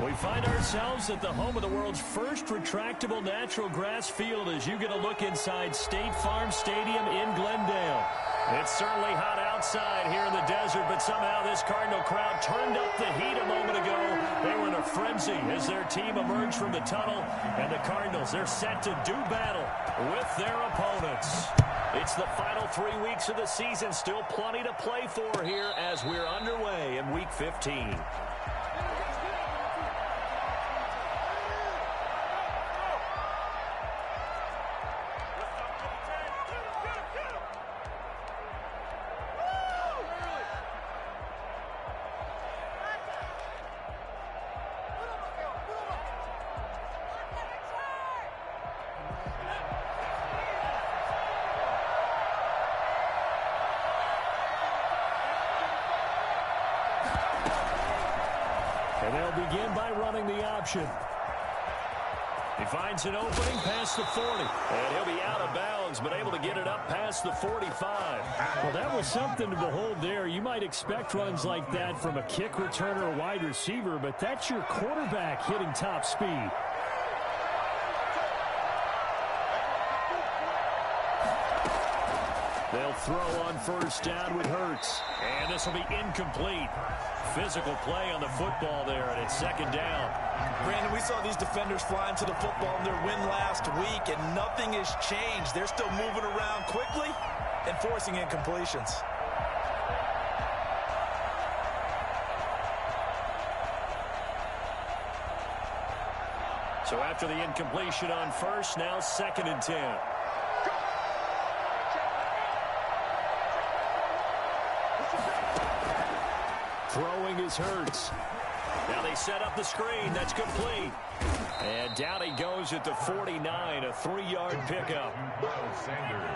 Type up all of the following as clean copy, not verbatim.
We find ourselves at the home of the world's first retractable natural grass field as you get a look inside State Farm Stadium in Glendale. It's certainly hot outside here in the desert, but somehow this Cardinal crowd turned up the heat a moment ago. They were in a frenzy as their team emerged from the tunnel, and the Cardinals, they're set to do battle with their opponents. It's the final 3 weeks of the season, still plenty to play for here as we're underway in Week 15. And they'll begin by running the option. He finds an opening past the 40. And he'll be out of bounds, but able to get it up past the 45. Well, that was something to behold there. You might expect runs like that from a kick returner or wide receiver, but that's your quarterback hitting top speed. They'll throw on first down with Hurts. And this will be incomplete. Physical play on the football there, and it's second down. Brandon, we saw these defenders fly into the football in their win last week, and nothing has changed. They're still moving around quickly and forcing incompletions. So after the incompletion on first, now 2nd and 10. Throwing is Hurts. Now they set up the screen. That's complete. And down he goes at the 49, a 3-yard pickup.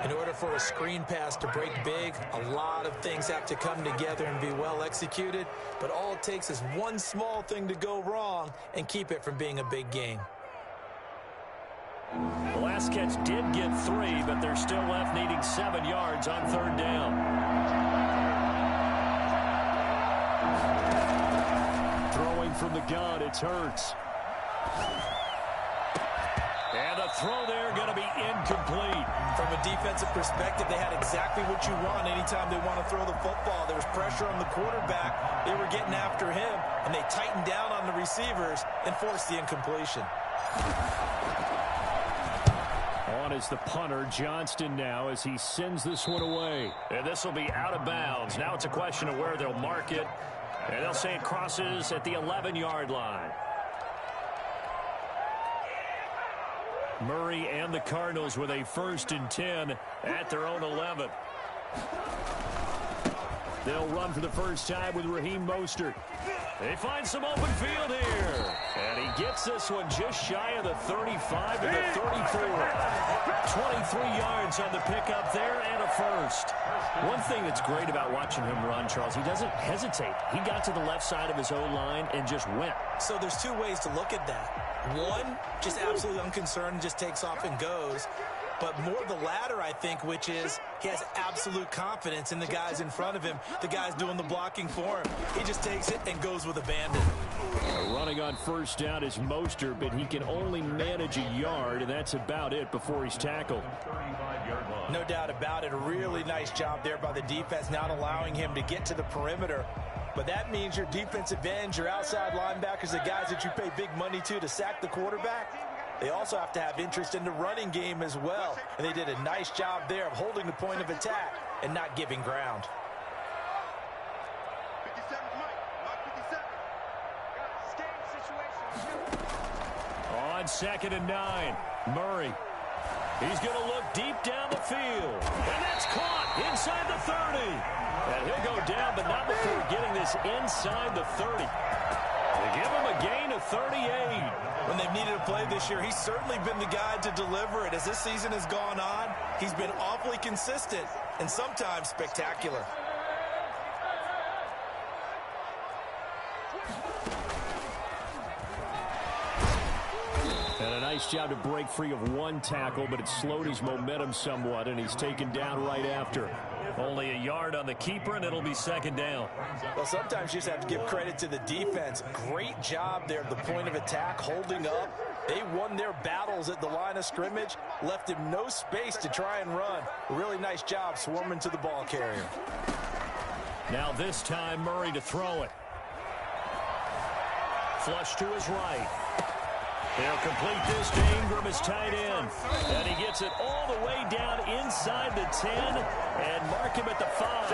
In order for a screen pass to break big, a lot of things have to come together and be well executed. But all it takes is one small thing to go wrong and keep it from being a big game. The last catch did get 3, but they're still left needing 7 yards on 3rd down. Throwing from the gun, it's Hurts. And a throw there going to be incomplete. From a defensive perspective, they had exactly what you want anytime they want to throw the football. There was pressure on the quarterback. They were getting after him, and they tightened down on the receivers and forced the incompletion. On is the punter, Johnston, now as he sends this one away. And this will be out of bounds. Now it's a question of where they'll mark it. And they'll say it crosses at the 11-yard line. Murray and the Cardinals with a 1st and 10 at their own 11. They'll run for the first time with Raheem Mostert. They find some open field here. And he gets this one just shy of the 35 to the 34. 23 yards on the pickup there and a 1st. One thing that's great about watching him run, Charles, he doesn't hesitate. He got to the left side of his O-line and just went. So there's 2 ways to look at that. One, just absolutely unconcerned, just takes off and goes. But more the latter, I think, which is he has absolute confidence in the guys in front of him, the guys doing the blocking for him. He just takes it and goes with abandon. Running on first down is Mostert, but he can only manage a yard, and that's about it before he's tackled. No doubt about it. A really nice job there by the defense, not allowing him to get to the perimeter. But that means your defensive ends, your outside linebackers, the guys that you pay big money to sack the quarterback, they also have to have interest in the running game as well. And they did a nice job there of holding the point of attack and not giving ground. On 2nd and 9, Murray. He's going to look deep down the field. And that's caught inside the 30. And he'll go down, but not before getting this inside the 30. They give him a gain of 38. When they've needed a play this year, he's certainly been the guy to deliver it. As this season has gone on, he's been awfully consistent and sometimes spectacular. And a nice job to break free of one tackle, but it slowed his momentum somewhat, and he's taken down right after. Only a yard on the keeper, and it'll be second down. Well, sometimes you just have to give credit to the defense. Great job there at the point of attack, holding up. They won their battles at the line of scrimmage, left him no space to try and run. A really nice job swarming to the ball carrier. Now this time, Murray to throw it. Flush to his right. They'll complete this to Ingram, his tight end. And he gets it all the way down inside the 10 and mark him at the 5.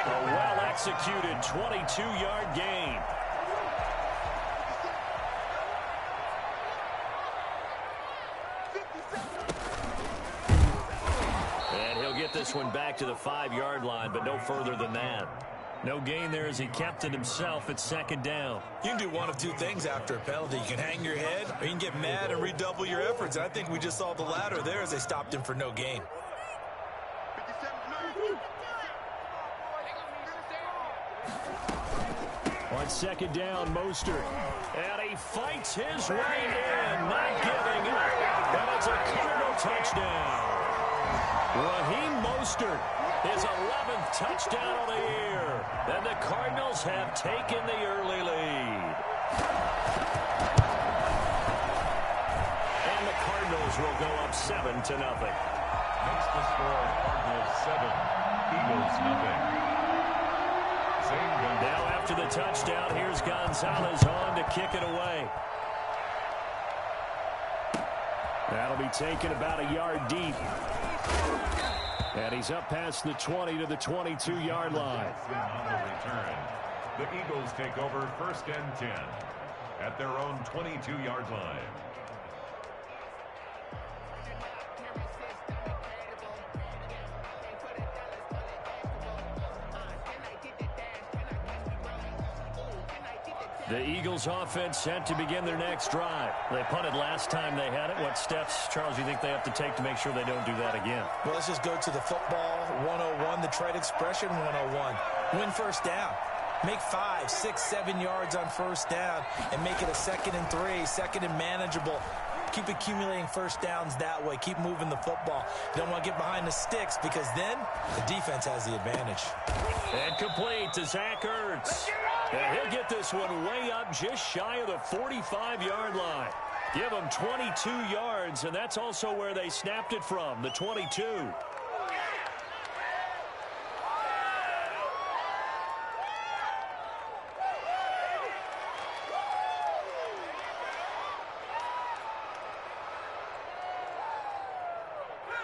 A well-executed 22-yard gain. And he'll get this one back to the 5-yard line, but no further than that. No gain there as he kept it himself at second down. You can do one of two things after a penalty. You can hang your head, or you can get mad and redouble your efforts. I think we just saw the latter there as they stopped him for no gain. On second down, Mostert. And he fights his way in, not giving up. And it's a Cardinal touchdown. Raheem Mostert, his 11th touchdown of the year. And the Cardinals have taken the early lead. And the Cardinals will go up 7-0. Makes the score Cardinals 7, Eagles nothing. Now after the touchdown, here's Gonzalez on to kick it away. That'll be taken about a yard deep. And he's up past the 20 to the 22-yard line. On the return, the Eagles take over 1st and 10 at their own 22-yard line. The Eagles offense set to begin their next drive. They punted last time they had it. What steps, Charles, do you think they have to take to make sure they don't do that again? Well, let's just go to the football 101, the trade expression 101. Win first down. Make 5, 6, 7 yards on first down and make it a 2nd and 3, 2nd and manageable. Keep accumulating first downs that way. Keep moving the football. You don't want to get behind the sticks because then the defense has the advantage. And complete to Zach Ertz. And he'll get this one way up just shy of the 45-yard line. Give him 22 yards, and that's also where they snapped it from, the 22.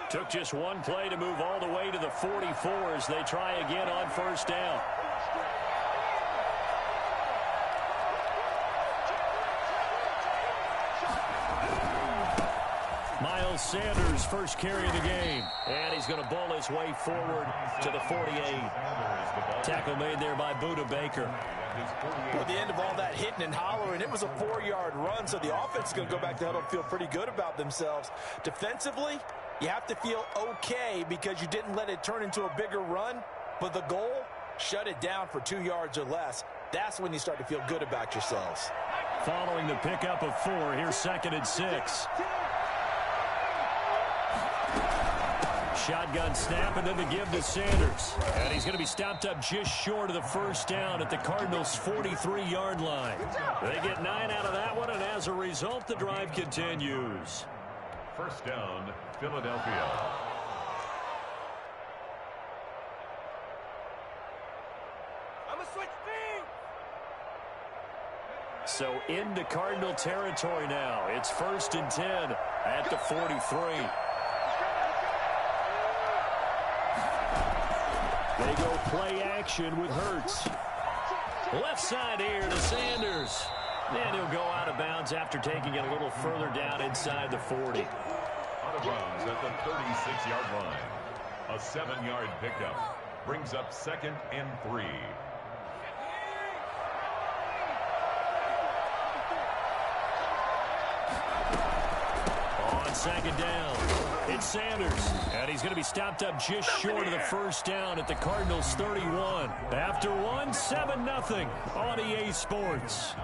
Took just one play to move all the way to the 44 as they try again on first down. Miles Sanders first carry of the game. And he's going to bowl his way forward to the 48. Tackle made there by Buda Baker. At the end of all that hitting and hollering, it was a 4-yard run, so the offense is going to go back to huddle and feel pretty good about themselves. Defensively, you have to feel okay because you didn't let it turn into a bigger run, but the goal, shut it down for 2 yards or less. That's when you start to feel good about yourselves. Following the pickup of 4, here's 2nd and 6. Shotgun snap and then the give to Sanders. And he's going to be stopped up just short of the first down at the Cardinals' 43-yard line. They get 9 out of that one, and as a result, the drive continues. First down, Philadelphia. I'm a switch speed. So into Cardinal territory now. It's 1st and 10 at the 43. They go play action with Hurts. Left side here to Sanders. And he'll go out of bounds after taking it a little further down inside the 40. Out of bounds at the 36-yard line. A 7-yard pickup brings up 2nd and 3. On second down, it's Sanders. And he's going to be stopped up just short of the first down at the Cardinals' 31. After one, 7-0 on EA Sports.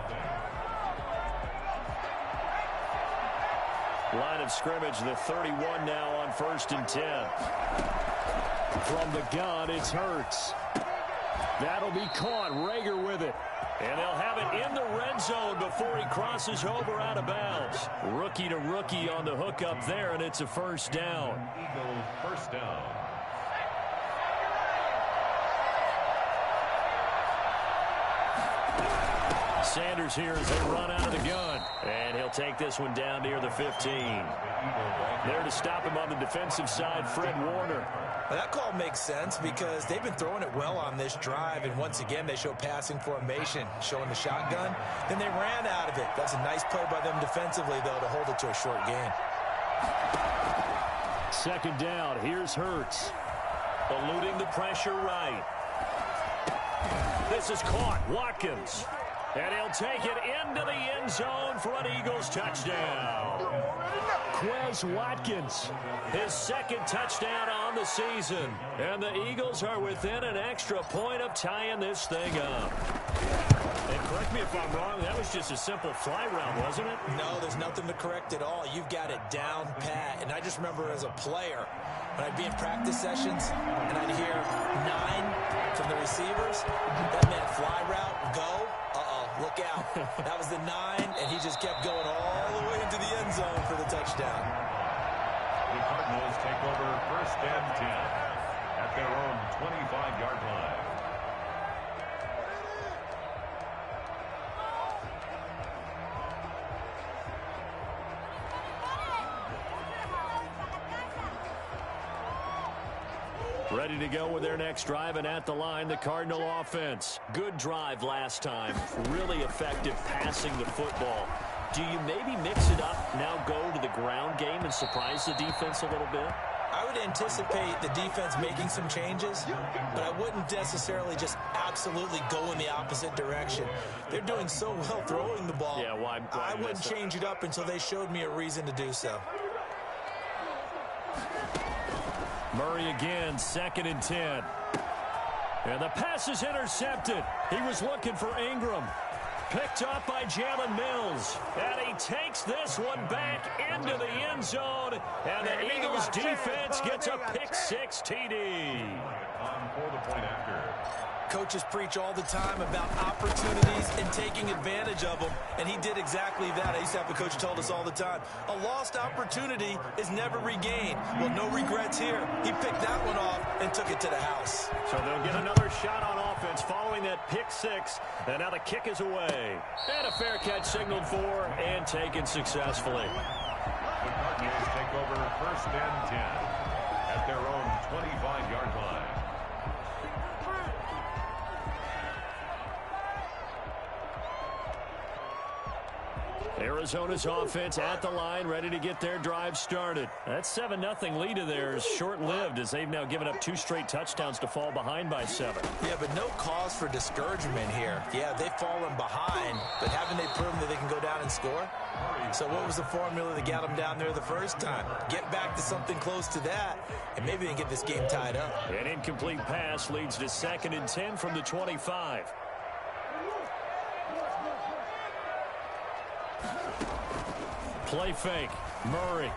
Line of scrimmage, the 31 now on 1st and 10. From the gun, it's Hurts. That'll be caught. Rager with it. And they'll have it in the red zone before he crosses over out of bounds. Rookie to rookie on the hook up there, and it's a first down. Eagles first down. Sanders here as they run out of the gun. And he'll take this one down near the 15. There to stop him on the defensive side, Fred Warner. Well, that call makes sense because they've been throwing it well on this drive, and once again they show passing formation, showing the shotgun. Then they ran out of it. That's a nice play by them defensively, though, to hold it to a short gain. Second down, here's Hurts. Eluding the pressure right. This is caught. Watkins. And he'll take it into the end zone for an Eagles touchdown. Quez Watkins, his second touchdown on the season. And the Eagles are within an extra point of tying this thing up. And correct me if I'm wrong, that was just a simple fly route, wasn't it? No, there's nothing to correct at all. You've got it down pat. And I just remember as a player, when I'd be in practice sessions and I'd hear 9 from the receivers, that meant fly route, go. Look out. That was the 9, and he just kept going all the way into the end zone for the touchdown. The Cardinals take over first and 10 at their own 25-yard line. Ready to go with their next drive, and at the line, the Cardinal offense. Good drive last time. Really effective passing the football. Do you maybe mix it up, now go to the ground game and surprise the defense a little bit? I would anticipate the defense making some changes, but I wouldn't necessarily just absolutely go in the opposite direction. They're doing so well throwing the ball. Yeah, why I wouldn't change it up until they showed me a reason to do so. Murray again, 2nd and 10. And the pass is intercepted. He was looking for Ingram. Picked up by Jalen Mills. And he takes this one back into the end zone. And the Eagles defense gets a pick-6 TD. On for the point after. Coaches preach all the time about opportunities and taking advantage of them, and he did exactly that. I used to have a coach told us all the time, a lost opportunity is never regained. Well, no regrets here. He picked that one off and took it to the house. So they'll get another shot on offense following that pick-6, and now the kick is away. And a fair catch signaled for and taken successfully. The Cardinals take over first and 10 at their own 25-yard line. Arizona's offense at the line, ready to get their drive started. That 7-0 lead of theirs short-lived as they've now given up 2 straight touchdowns to fall behind by 7. Yeah, but no cause for discouragement here. Yeah, they've fallen behind, but haven't they proven that they can go down and score? So what was the formula that got them down there the first time? Get back to something close to that, and maybe they can get this game tied up. An incomplete pass leads to 2nd and 10 from the 25. Play fake. Murray.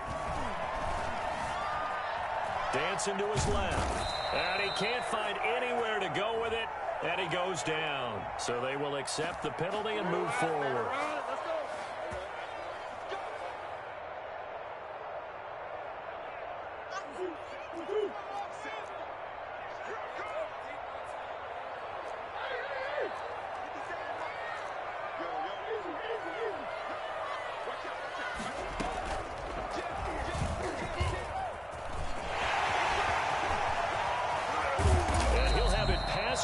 Dancing to his left. And he can't find anywhere to go with it. And he goes down. So they will accept the penalty and move forward.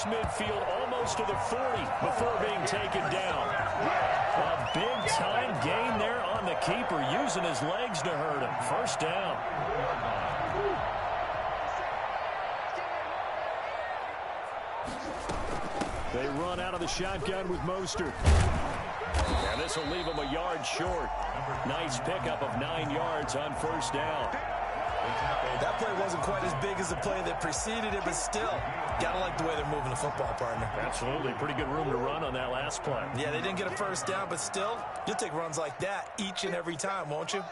Midfield almost to the 40 before being taken down. A big-time gain there on the keeper, using his legs to hurt him. First down. They run out of the shotgun with Mostert. And this will leave him a yard short. Nice pickup of 9 yards on first down. That play wasn't quite as big as the play that preceded it, but still, gotta like the way they're moving the football, partner. Absolutely. Pretty good room to run on that last play. Yeah, they didn't get a first down, but still, you'll take runs like that each and every time, won't you?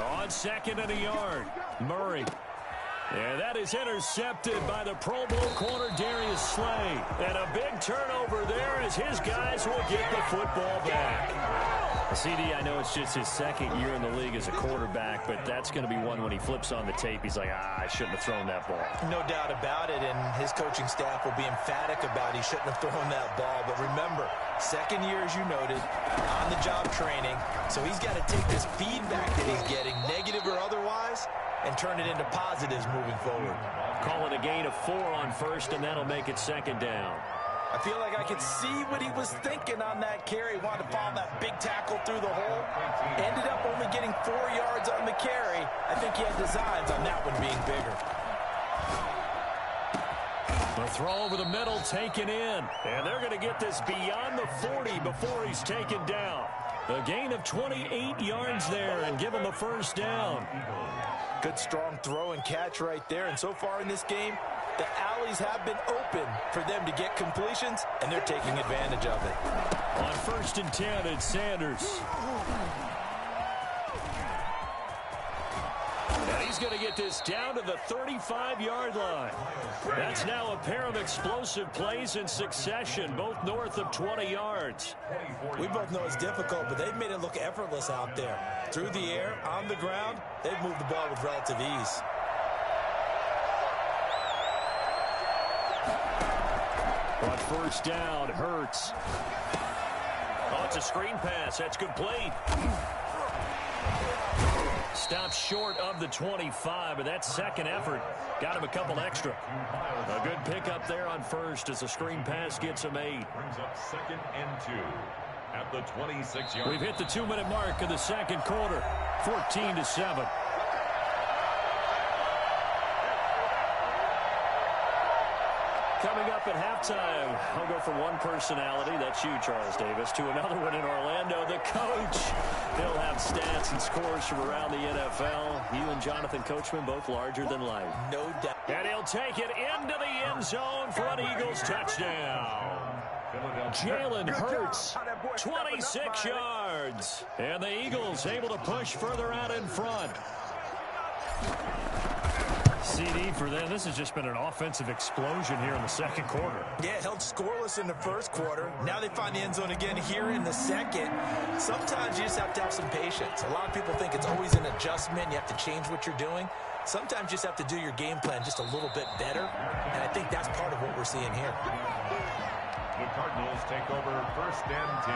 On on 2nd and a yard. Murray. And that is intercepted by the Pro Bowl corner Darius Slay. And a big turnover there as his guys will get the football back. CD, I know it's just his 2nd year in the league as a quarterback, but that's going to be one when he flips on the tape. He's like, I shouldn't have thrown that ball. No doubt about it, and his coaching staff will be emphatic about he shouldn't have thrown that ball. But remember, 2nd year, as you noted, on-the-job training, so he's got to take this feedback that he's getting, negative or otherwise, and turn it into positives moving forward. Call it a gain of 4 on 1st, and that'll make it 2nd down. I feel like I could see what he was thinking on that carry. Wanted to follow that big tackle through the hole. Ended up only getting 4 yards on the carry. I think he had designs on that one being bigger. The throw over the middle taken in. And they're going to get this beyond the 40 before he's taken down. A gain of 28 yards there and give him a 1st down. Good strong throw and catch right there. And so far in this game, the alleys have been open for them to get completions, and they're taking advantage of it. On 1st and 10, it's Sanders. And he's going to get this down to the 35-yard line. That's now a pair of explosive plays in succession, both north of 20 yards. We both know it's difficult, but they've made it look effortless out there. Through the air, on the ground, they've moved the ball with relative ease. On 1st down, Hurts. Oh, it's a screen pass. That's complete. Stopped short of the 25, but that 2nd effort got him a couple extra. A good pickup there on 1st as the screen pass gets him 8. Brings up 2nd and 2 at the 26-yard. We've hit the 2-minute mark of the 2nd quarter, 14-7. Coming up at halftime, I'll go from one personality, that's you, Charles Davis, to another one in Orlando, the coach. He'll have stats and scores from around the NFL. You and Jonathan Coachman, both larger than life. No doubt. And he'll take it into the end zone for an Eagles touchdown. Jalen Hurts, 26 yards. And the Eagles able to push further out in front. CD for them. This has just been an offensive explosion here in the 2nd quarter. Yeah, held scoreless in the 1st quarter. Now they find the end zone again here in the 2nd. Sometimes you just have to have some patience. A lot of people think it's always an adjustment. You have to change what you're doing. Sometimes you just have to do your game plan just a little bit better. And I think that's part of what we're seeing here. The Cardinals take over 1st and 10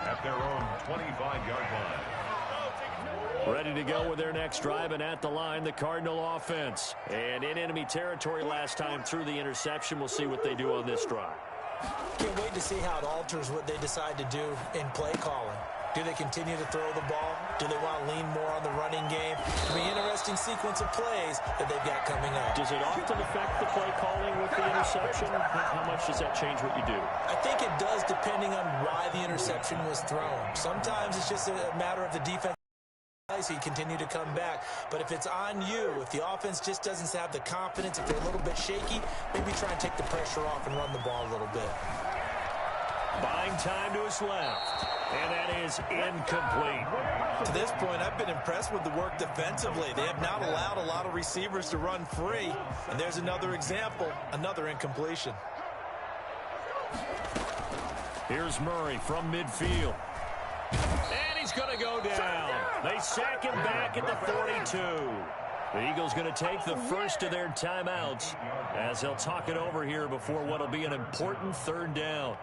at their own 25-yard line. Ready to go with their next drive, and at the line, the Cardinal offense. And in enemy territory last time through the interception. We'll see what they do on this drive. Can't wait to see how it alters what they decide to do in play calling. Do they continue to throw the ball? Do they want to lean more on the running game? It'll be an interesting sequence of plays that they've got coming up. Does it often affect the play calling with the interception? How much does that change what you do? I think it does, depending on why the interception was thrown. Sometimes it's just a matter of the defense. He continue to come back, but if it's on you, if the offense just doesn't have the confidence, if they're a little bit shaky, maybe try and take the pressure off and run the ball a little bit. Buying time to his left, and that is incomplete. To this point, I've been impressed with the work defensively. They have not allowed a lot of receivers to run free, and there's another example, another incompletion. Here's Murray from midfield. And he's going to go down. They sack him back at the 42. The Eagles going to take the first of their timeouts as they'll talk it over here before what will be an important 3rd down.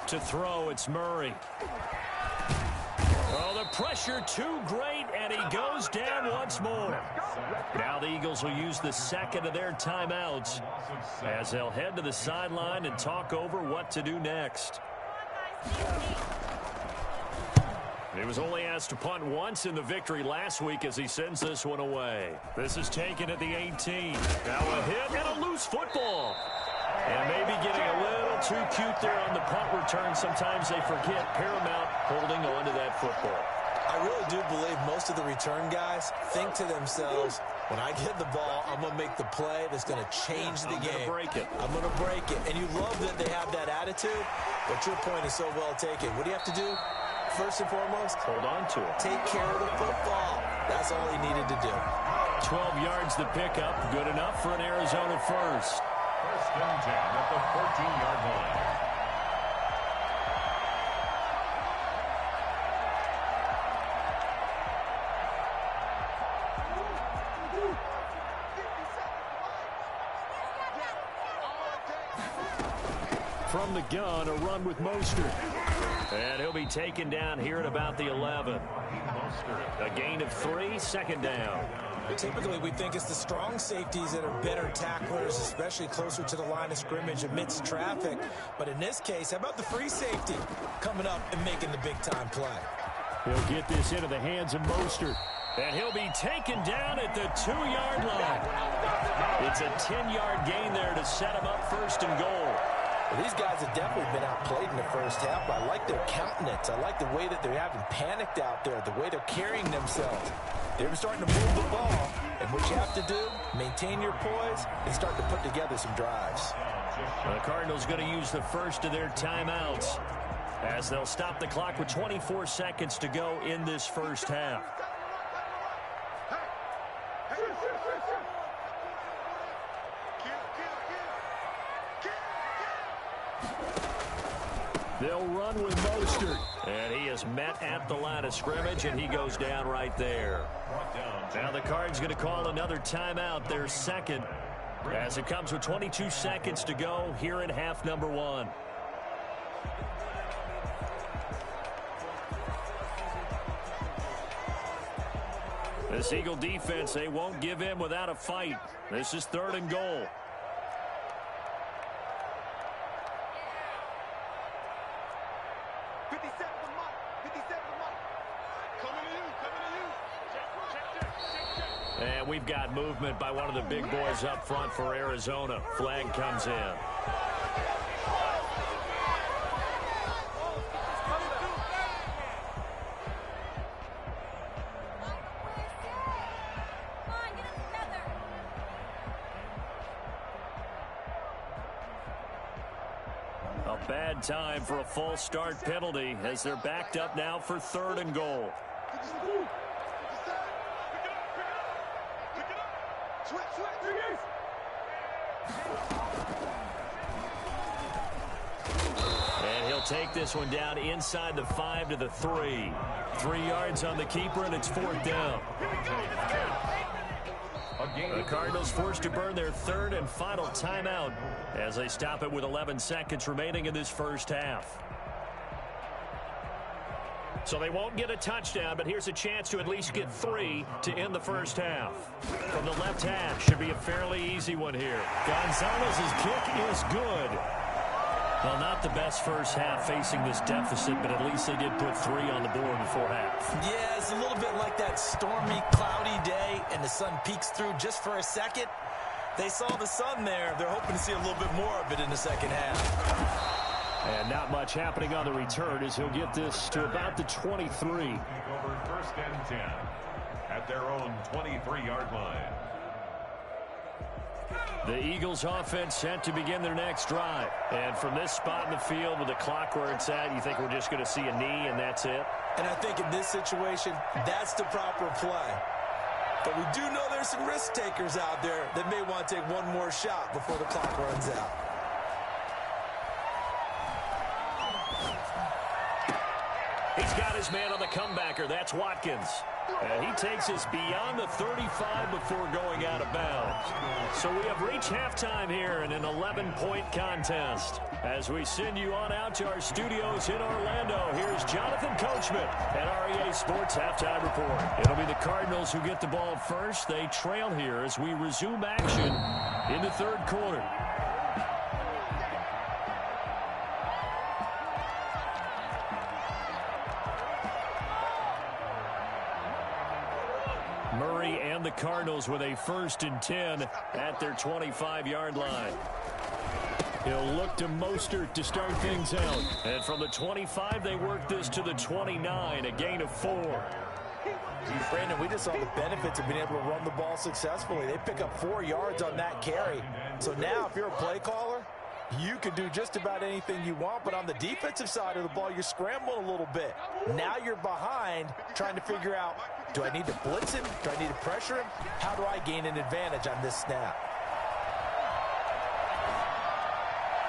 To throw, it's Murray. Oh, the pressure too great, and he goes down once more. Now the Eagles will use the 2nd of their timeouts as they'll head to the sideline and talk over what to do next. He was only asked to punt once in the victory last week as he sends this one away. This is taken at the 18. Now a hit and a loose football. And maybe getting a little too cute there on the punt return. Sometimes they forget paramount holding on to that football. I really do believe most of the return guys think to themselves, when I get the ball, I'm going to make the play that's going to change the game. I'm going to break it. And you love that they have that attitude, but your point is so well taken. What do you have to do? First and foremost, hold on to it. Take care of the football. That's all he needed to do. 12 yards the pickup. Good enough for an Arizona first. First and 10 at the 14-yard line. From the gun, a run with Mostert. And he'll be taken down here at about the 11. A gain of 3, second down. Typically, we think it's the strong safeties that are better tacklers, especially closer to the line of scrimmage amidst traffic. But in this case, how about the free safety coming up and making the big-time play? He'll get this into the hands of Mostert. And he'll be taken down at the 2-yard line. It's a 10-yard gain there to set him up first and goal. Well, these guys have definitely been outplayed in the first half, but I like their countenance. I like the way that they're having panicked out there, the way they're carrying themselves. They're starting to move the ball, and what you have to do, maintain your poise and start to put together some drives. The Cardinals going to use the first of their timeouts as they'll stop the clock with 24 seconds to go in this first half. They'll run with Mostert. And he is met at the line of scrimmage, and he goes down right there. Now the Cards going to call another timeout, their second, as it comes with 22 seconds to go here in half number 1. This Eagle defense, they won't give in without a fight. This is 3rd and goal. And we've got movement by one of the big boys up front for Arizona. Flag comes in. A bad time for a false start penalty as they're backed up now for 3rd and goal. And he'll take this one down inside the 5 to the 3. 3 yards on the keeper, and it's 4th down. The Cardinals forced to burn their 3rd and final timeout as they stop it with 11 seconds remaining in this first half. So they won't get a touchdown, but here's a chance to at least get 3 to end the first half. From the left hash, should be a fairly easy one here. Gonzalez's kick is good. Well, not the best first half facing this deficit, but at least they did put 3 on the board before half. Yeah, it's a little bit like that stormy, cloudy day, and the sun peeks through just for a second. They saw the sun there. They're hoping to see a little bit more of it in the second half. And not much happening on the return as he'll get this to about the 23. Over 1st and 10 at their own 23-yard line. The Eagles offense set to begin their next drive. And from this spot in the field with the clock where it's at, you think we're just going to see a knee and that's it? And I think in this situation, that's the proper play. But we do know there's some risk takers out there that may want to take one more shot before the clock runs out. He's got his man on the comebacker. That's Watkins. And he takes us beyond the 35 before going out of bounds. So we have reached halftime here in an 11-point contest. As we send you on out to our studios in Orlando, here's Jonathan Coachman at REA Sports Halftime Report. It'll be the Cardinals who get the ball first. They trail here as we resume action in the 3rd quarter. Murray and the Cardinals with a 1st and 10 at their 25-yard line. He'll look to Mostert to start things out. And from the 25, they work this to the 29, a gain of 4. Brandon, we just saw the benefits of being able to run the ball successfully. They pick up 4 yards on that carry. So now, if you're a play caller, you can do just about anything you want, but on the defensive side of the ball, you're scrambling a little bit. Now you're behind, trying to figure out, do I need to blitz him? Do I need to pressure him? How do I gain an advantage on this snap?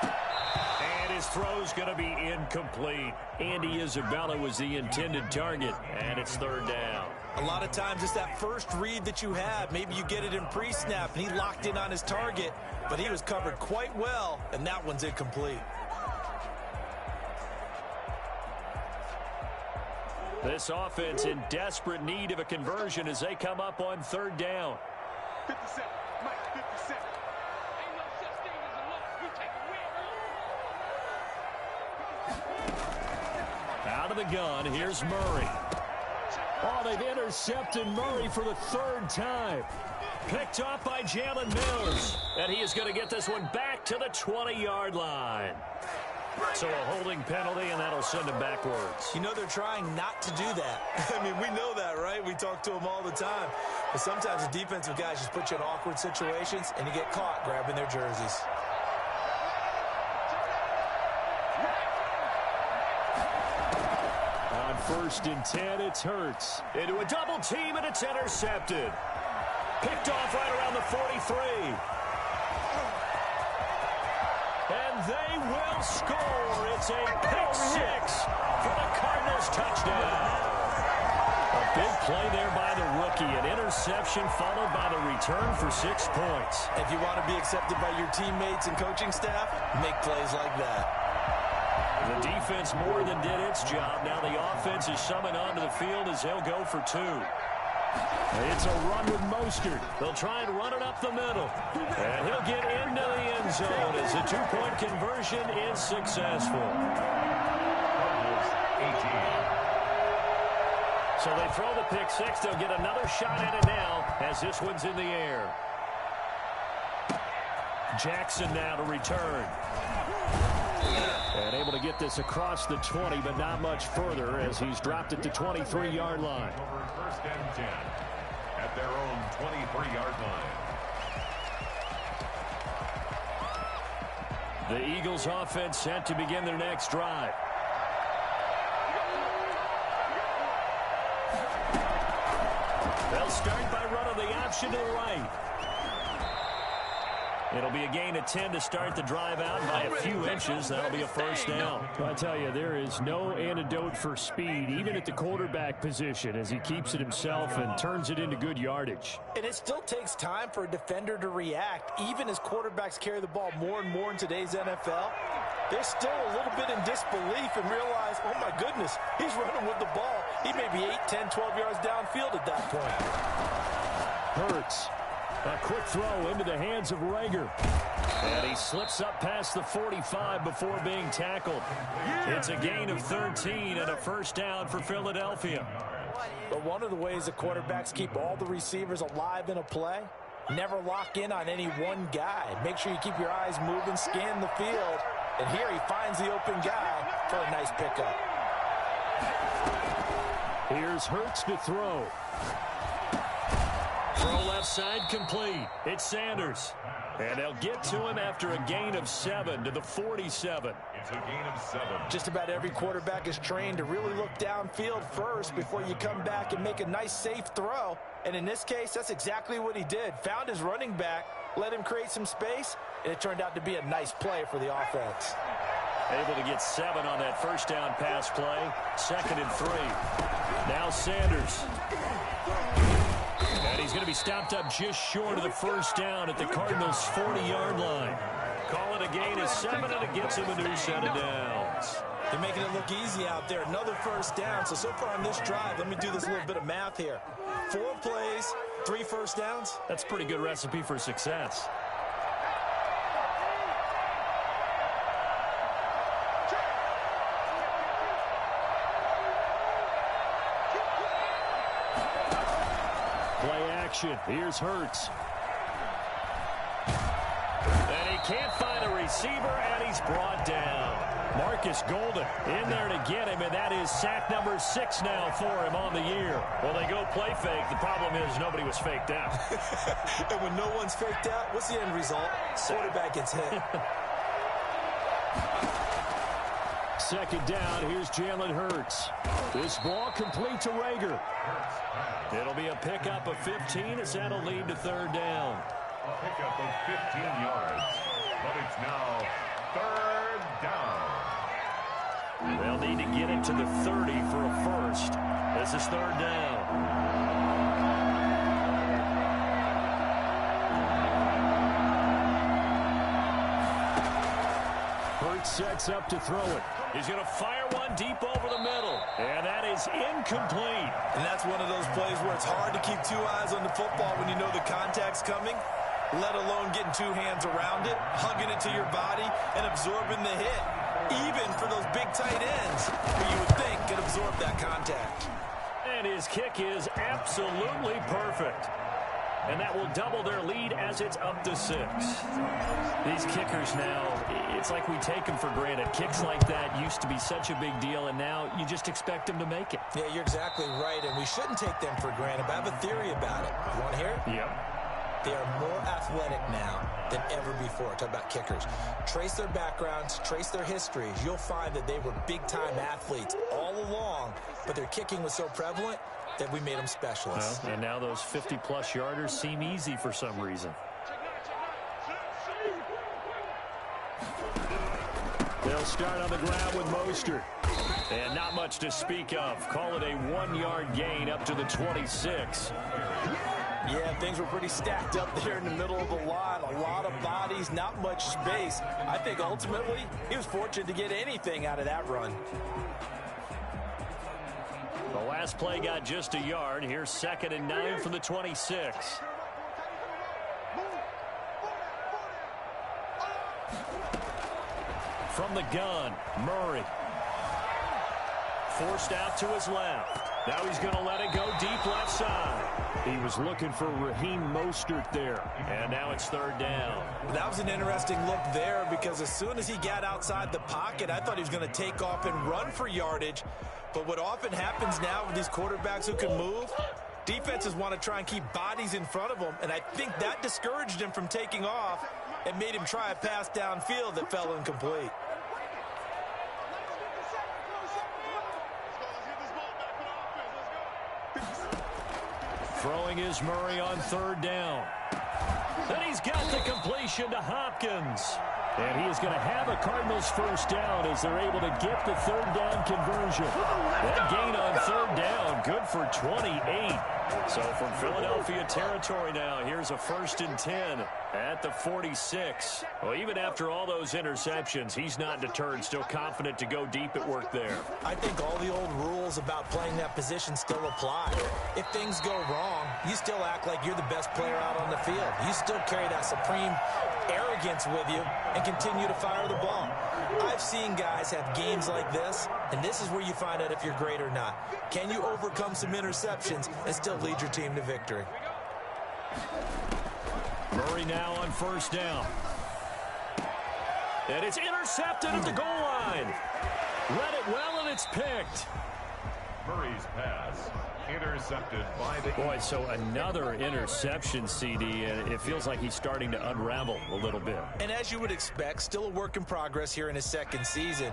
And his throw's going to be incomplete. Andy Isabella was the intended target, and it's 3rd down. A lot of times it's that first read that you have. Maybe you get it in pre-snap, and he locked in on his target, but he was covered quite well, and that one's incomplete. This offense in desperate need of a conversion as they come up on 3rd down. 57, Mike, 57. Ain't no such thing as a loss. We take a win. Out of the gun, here's Murray. Oh, they've intercepted Murray for the 3rd time. Picked off by Jalen Mills. And he is going to get this one back to the 20-yard line. So a holding penalty, and that'll send him backwards. You know they're trying not to do that. I mean, we know that, right? We talk to them all the time. But sometimes the defensive guys just put you in awkward situations, and you get caught grabbing their jerseys. On 1st and 10, it's Hurts. Into a double team, and it's intercepted. Picked off right around the 43. And they will score. It's a pick-6 for the Cardinals touchdown. A big play there by the rookie. An interception followed by the return for 6 points. If you want to be accepted by your teammates and coaching staff, make plays like that. The defense more than did its job. Now the offense is summoned onto the field as they'll go for 2. It's a run with Mostert. They'll try and run it up the middle. And he'll get into the end zone as the 2-point conversion is successful. So they throw the pick-6. They'll get another shot at it now as this one's in the air. Jackson now to return. And able to get this across the 20, but not much further as he's dropped it to 23-yard line. Over 1st and 10 at their own 23-yard line. The Eagles offense set to begin their next drive. They'll start by running the option to the right. It'll be a gain of 10 to start the drive out by a few inches. That'll be a 1st down. I tell you, there is no antidote for speed, even at the quarterback position, as he keeps it himself and turns it into good yardage. And it still takes time for a defender to react, even as quarterbacks carry the ball more and more in today's NFL. They're still a little bit in disbelief and realize, oh my goodness, he's running with the ball. He may be 8, 10, 12 yards downfield at that point. Hurts. A quick throw into the hands of Rager. And he slips up past the 45 before being tackled. It's a gain of 13 and a 1st down for Philadelphia. But one of the ways the quarterbacks keep all the receivers alive in a play, never lock in on any one guy. Make sure you keep your eyes moving, scan the field. And here he finds the open guy for a nice pickup. Here's Hurts to throw. Throw left side complete. It's Sanders. And they'll get to him after a gain of 7 to the 47. It's a gain of 7. Just about every quarterback is trained to really look downfield first before you come back and make a nice, safe throw. And in this case, that's exactly what he did. Found his running back, let him create some space, and it turned out to be a nice play for the offense. Able to get 7 on that 1st down pass play. 2nd and 3. Now Sanders. And he's going to be stopped up just short of the 1st down at the Cardinals' 40-yard line. Call it a gain of 7, and it gets him a new set of downs. They're making it look easy out there. Another 1st down. So far on this drive, let me do this little bit of math here. 4 plays, 3 1st downs. That's a pretty good recipe for success. Play action. Here's Hurts. And he can't find a receiver, and he's brought down. Marcus Golden in there to get him, and that is sack number 6 now for him on the year. Well, they go play fake. The problem is nobody was faked out. And when no one's faked out, what's the end result? Quarterback gets hit. Second down, here's Jalen Hurts. This ball complete to Rager. It'll be a pickup of 15 as that'll lead to third down. A pickup of 15 yards, but it's now third down. They'll need to get it to the 30 for a first. This is third down. Sets up to throw it. He's going to fire one deep over the middle. And that is incomplete. And that's one of those plays where it's hard to keep 2 eyes on the football when you know the contact's coming, let alone getting 2 hands around it, hugging it to your body, and absorbing the hit. Even for those big tight ends, who you would think could absorb that contact. And his kick is absolutely perfect. And that will double their lead as it's up to 6. These kickers now, it's like we take them for granted. Kicks like that used to be such a big deal, and now you just expect them to make it. Yeah, you're exactly right, and we shouldn't take them for granted, but I have a theory about it. You want to hear it? Yep. They are more athletic now than ever before. Talk about kickers. Trace their backgrounds, trace their histories. You'll find that they were big-time athletes all along, but their kicking was so prevalent that we made them specialists. Well, and now those 50-plus yarders seem easy for some reason. They'll start on the ground with Mostert. And not much to speak of. Call it a 1-yard gain up to the 26. Yeah, things were pretty stacked up there in the middle of the line. A lot of bodies, not much space. I think ultimately he was fortunate to get anything out of that run. The last play got just a yard. Here's 2nd and 9 from the 26. From the gun, Murray. Forced out to his left. Now he's going to let it go deep left side. He was looking for Raheem Mostert there. And now it's third down. That was an interesting look there because as soon as he got outside the pocket, I thought he was going to take off and run for yardage. But what often happens now with these quarterbacks who can move, defenses want to try and keep bodies in front of them. And I think that discouraged him from taking off and made him try a pass downfield that fell incomplete. Throwing is Murray on third down. Then he's got the completion to Hopkins. And he is going to have a Cardinals first down as they're able to get the third down conversion. That gain on third down, good for 28. So from Philadelphia territory now, here's a 1st and 10 at the 46. Well, even after all those interceptions, he's not deterred, still confident to go deep at work there. I think all the old rules about playing that position still apply. If things go wrong, you still act like you're the best player out on the field. You still carry that supreme arrogance with you and continue to fire the ball. I've seen guys have games like this, and this is where you find out if you're great or not. Can you overcome some interceptions and still lead your team to victory? Murray now on first down. And it's intercepted at the goal line. Read it well, and it's picked. Murray's pass intercepted by the... Boy, so another interception, CD, and it feels like he's starting to unravel a little bit. And as you would expect, still a work in progress here in his 2nd season.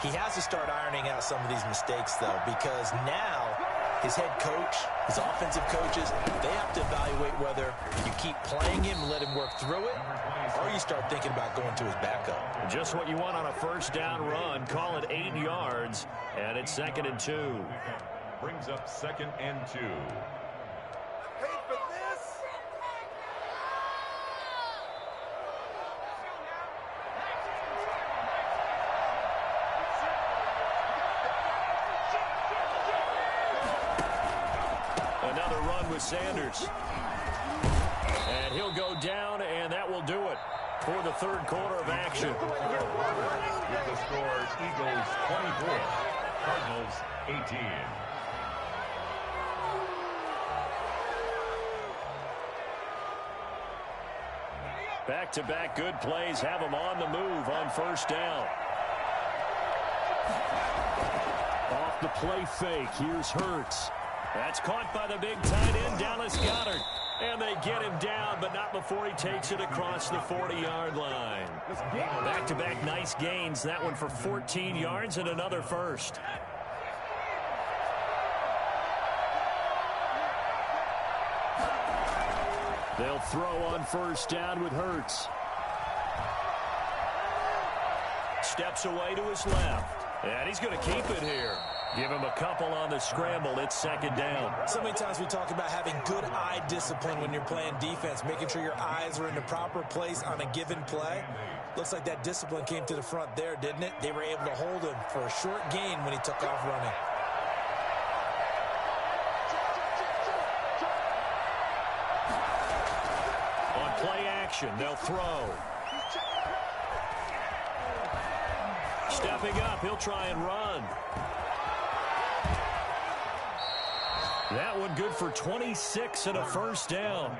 He has to start ironing out some of these mistakes, though, because now his head coach, his offensive coaches, they have to evaluate whether you keep playing him and let him work through it, or you start thinking about going to his backup. Just what you want on a first down run. Call it 8 yards, and it's 2nd and 2. Brings up 2nd and 2. Another run with Sanders. And he'll go down, and that will do it for the 3rd quarter of action. With the score, Eagles 24, Cardinals 18. Back-to-back good plays have him on the move on first down. Off the play fake, here's Hurts. That's caught by the big tight end, Dallas Goedert. And they get him down, but not before he takes it across the 40-yard line. Back-to-back nice gains, that one for 14 yards and another first. They'll throw on first down with Hurts. Steps away to his left. And he's going to keep it here. Give him a couple on the scramble. It's second down. So many times we talk about having good eye discipline when you're playing defense, making sure your eyes are in the proper place on a given play. Looks like that discipline came to the front there, didn't it? They were able to hold him for a short gain when he took off running. On play action, they'll throw. Stepping up, he'll try and run. That one good for 26 and a first down.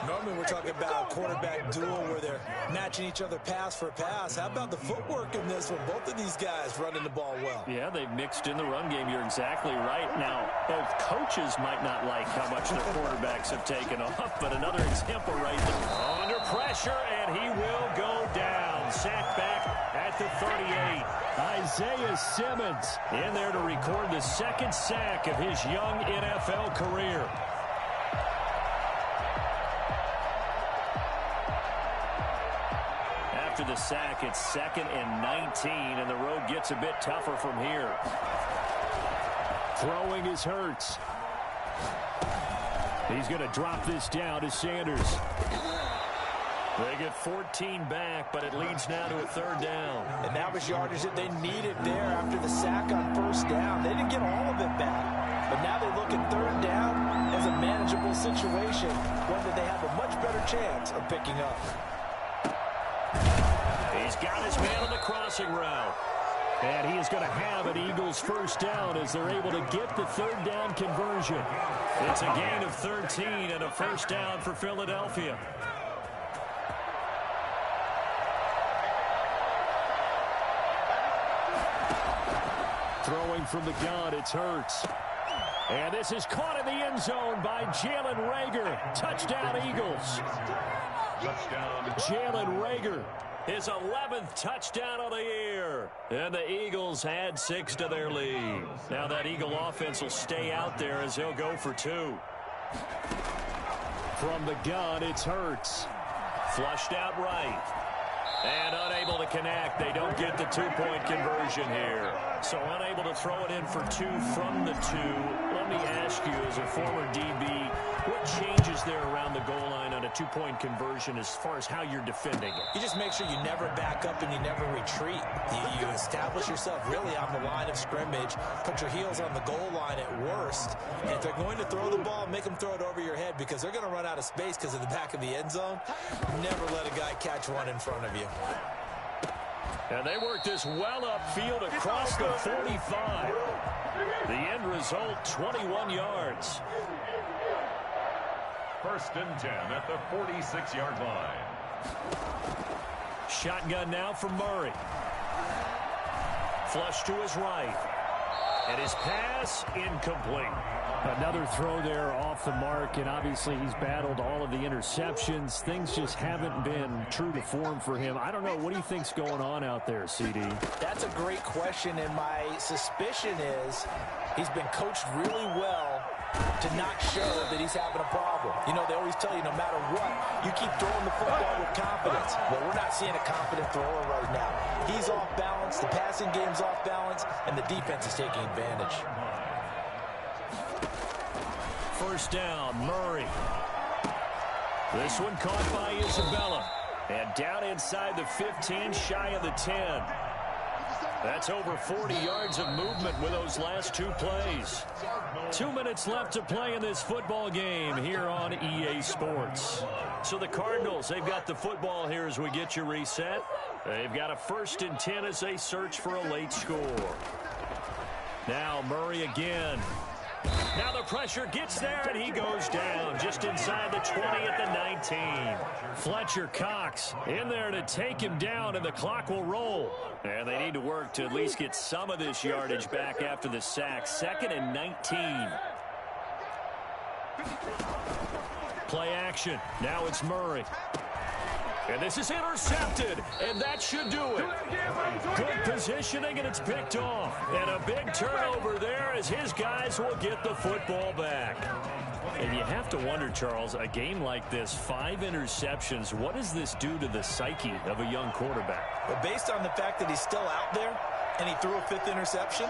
Normally we're talking about a quarterback duel where they're matching each other pass for pass. How about the footwork in this one? Both of these guys running the ball well. Yeah, they've mixed in the run game. You're exactly right. Now, both coaches might not like how much their quarterbacks have taken off, but another example right there. Under pressure, and he will go down. Sacked back at the 38. Isaiah Simmons in there to record the second sack of his young NFL career. After the sack, it's 2nd and 19, and the road gets a bit tougher from here. Throwing is Hurts. He's going to drop this down to Sanders. They get 14 back, but it leads now to a third down. And that was yardage that they needed there after the sack on first down. They didn't get all of it back, but now they look at third down as a manageable situation, one that they have a much better chance of picking up. He's got his man on the crossing route. And he is going to have an Eagles first down as they're able to get the third down conversion. It's a gain of 13 and a first down for Philadelphia. Throwing from the gun, it's Hurts. And this is caught in the end zone by Jalen Reagor. Touchdown, Eagles. Touchdown. Jalen Reagor, his 11th touchdown of the year. And the Eagles add 6 to their lead. Now that Eagle offense will stay out there as they'll go for 2. From the gun, it's Hurts. Flushed out right. And unable to connect. They don't get the 2-point conversion here. So unable to throw it in for 2 from the 2. Let me ask you, as a former DB, what changes there around the goal line on a 2-point conversion as far as how you're defending it? You just make sure you never back up and you never retreat. You establish yourself really on the line of scrimmage, put your heels on the goal line at worst. And if they're going to throw the ball, make them throw it over your head because they're going to run out of space because of the back of the end zone. Never let a guy catch one in front of you. And they work this well upfield across the 45. The end result, 21 yards. 1st and 10 at the 46-yard line. Shotgun now for Murray. Flush to his right. And his pass incomplete. Another throw there off the mark, and obviously he's battled all of the interceptions. Things just haven't been true to form for him. I don't know. What do you think's going on out there, CD? That's a great question, and my suspicion is he's been coached really well to not show that he's having a problem. You know, they always tell you no matter what, you keep throwing the football with confidence. Well, we're not seeing a confident thrower right now. He's off balance, the passing game's off balance, and the defense is taking advantage. First down, Murray. This one caught by Isabella. And down inside the 15, shy of the 10. That's over 40 yards of movement with those last 2 plays. 2 minutes left to play in this football game here on EA Sports. So the Cardinals, they've got the football here as we get you reset. They've got a 1st and 10 as they search for a late score. Now Murray again. Now the pressure gets there, and he goes down just inside the 20 at the 19. Fletcher Cox in there to take him down, and the clock will roll. And they need to work to at least get some of this yardage back after the sack. 2nd and 19. Play action. Now it's Murray. And this is intercepted, and that should do it. Good positioning, and it's picked off. And a big turnover there as his guys will get the football back. And you have to wonder, Charles, a game like this, 5 interceptions, what does this do to the psyche of a young quarterback? Well, based on the fact that he's still out there and he threw a 5th interception,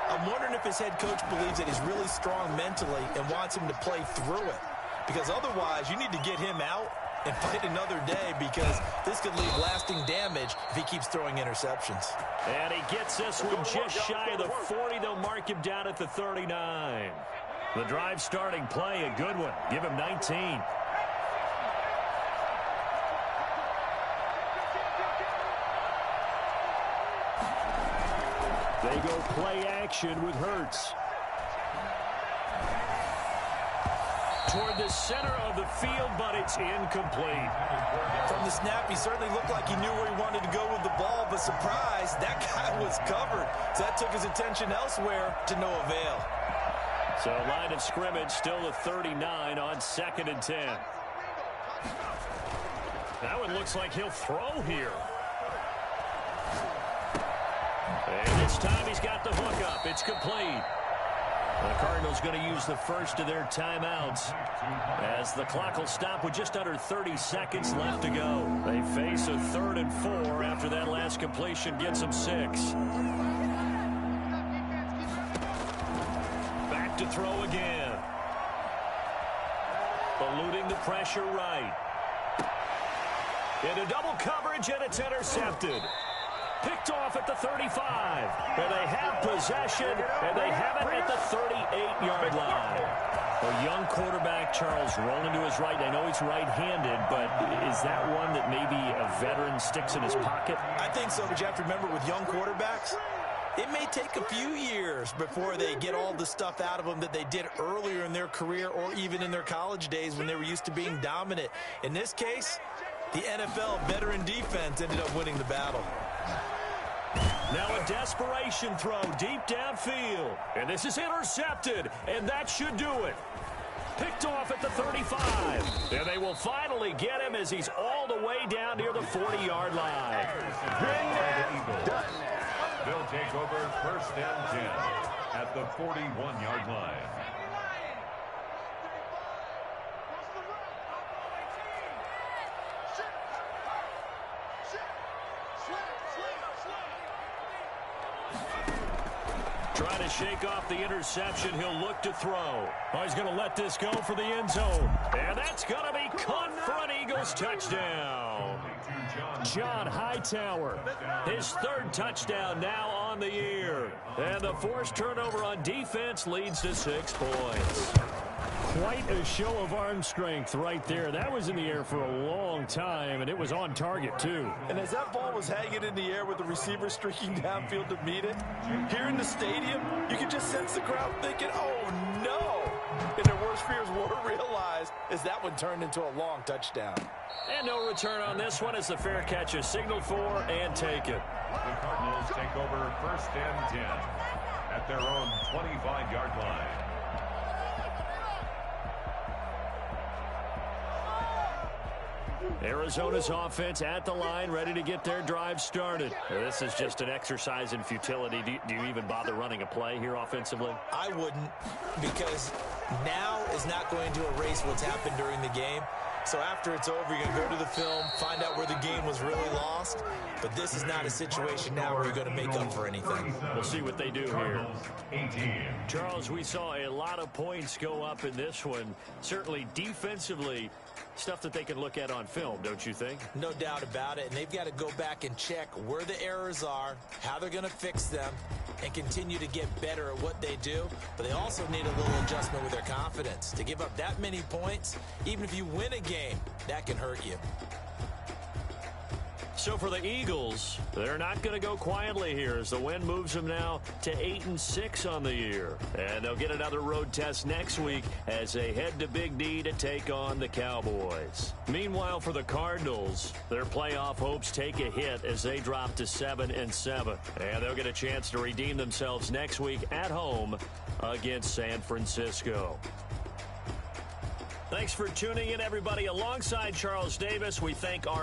I'm wondering if his head coach believes that he's really strong mentally and wants him to play through it. Because otherwise, you need to get him out and fight another day, because this could leave lasting damage if he keeps throwing interceptions. And he gets this one just shy of the 40. They'll mark him down at the 39. The drive starting play, a good one. Give him 19. They go play action with Hurts. Toward the center of the field, but it's incomplete. From the snap, he certainly looked like he knew where he wanted to go with the ball, but surprise, that guy was covered. So that took his attention elsewhere to no avail. So line of scrimmage still at 39 on 2nd and 10. That one looks like he'll throw here. And this time he's got the hook up. It's complete. The Cardinals going to use the first of their timeouts as the clock will stop with just under 30 seconds left to go. They face a 3rd and 4 after that last completion gets them 6. Back to throw again. Eluding the pressure right. Into double coverage, and it's intercepted. Picked off at the 35. And they have possession, and they have it at the 38-yard line. A young quarterback, Charles, rolling to his right. I know he's right-handed, but is that one that maybe a veteran sticks in his pocket? I think so, but you have to remember with young quarterbacks, it may take a few years before they get all the stuff out of them that they did earlier in their career or even in their college days when they were used to being dominant. In this case, the NFL veteran defense ended up winning the battle. Now a desperation throw deep downfield. And this is intercepted, and that should do it. Picked off at the 35. And they will finally get him as he's all the way down near the 40-yard line. They'll take over 1st and 10 at the 41-yard line. Trying to shake off the interception. He'll look to throw. Oh, he's going to let this go for the end zone. And that's going to be caught for an Eagles touchdown. John Hightower, his 3rd touchdown now on the year. And the forced turnover on defense leads to 6 points. Quite a show of arm strength right there. That was in the air for a long time, and it was on target, too. And as that ball was hanging in the air with the receiver streaking downfield to meet it, here in the stadium, you could just sense the crowd thinking, oh, no. And their worst fears were realized as that one turned into a long touchdown. And no return on this one as the fair catch is signaled for and taken. The Cardinals take over 1st and 10 at their own 25-yard line. Arizona's offense at the line, ready to get their drive started. This is just an exercise in futility. Do you even bother running a play here offensively? I wouldn't, because now is not going to erase what's happened during the game. So after it's over, you're going to go to the film, find out where the game was really lost. But this is not a situation now where you're going to make up for anything. We'll see what they do here. Charles, we saw a lot of points go up in this one. Certainly defensively, stuff that they can look at on film, don't you think? No doubt about it. And they've got to go back and check where the errors are, how they're going to fix them, and continue to get better at what they do. But they also need a little adjustment with their confidence. To give up that many points, even if you win a game, that can hurt you. So for the Eagles, they're not going to go quietly here as the win moves them now to 8-6 on the year. And they'll get another road test next week as they head to Big D to take on the Cowboys. Meanwhile, for the Cardinals, their playoff hopes take a hit as they drop to 7-7. And they'll get a chance to redeem themselves next week at home against San Francisco. Thanks for tuning in, everybody. Alongside Charles Davis, we thank our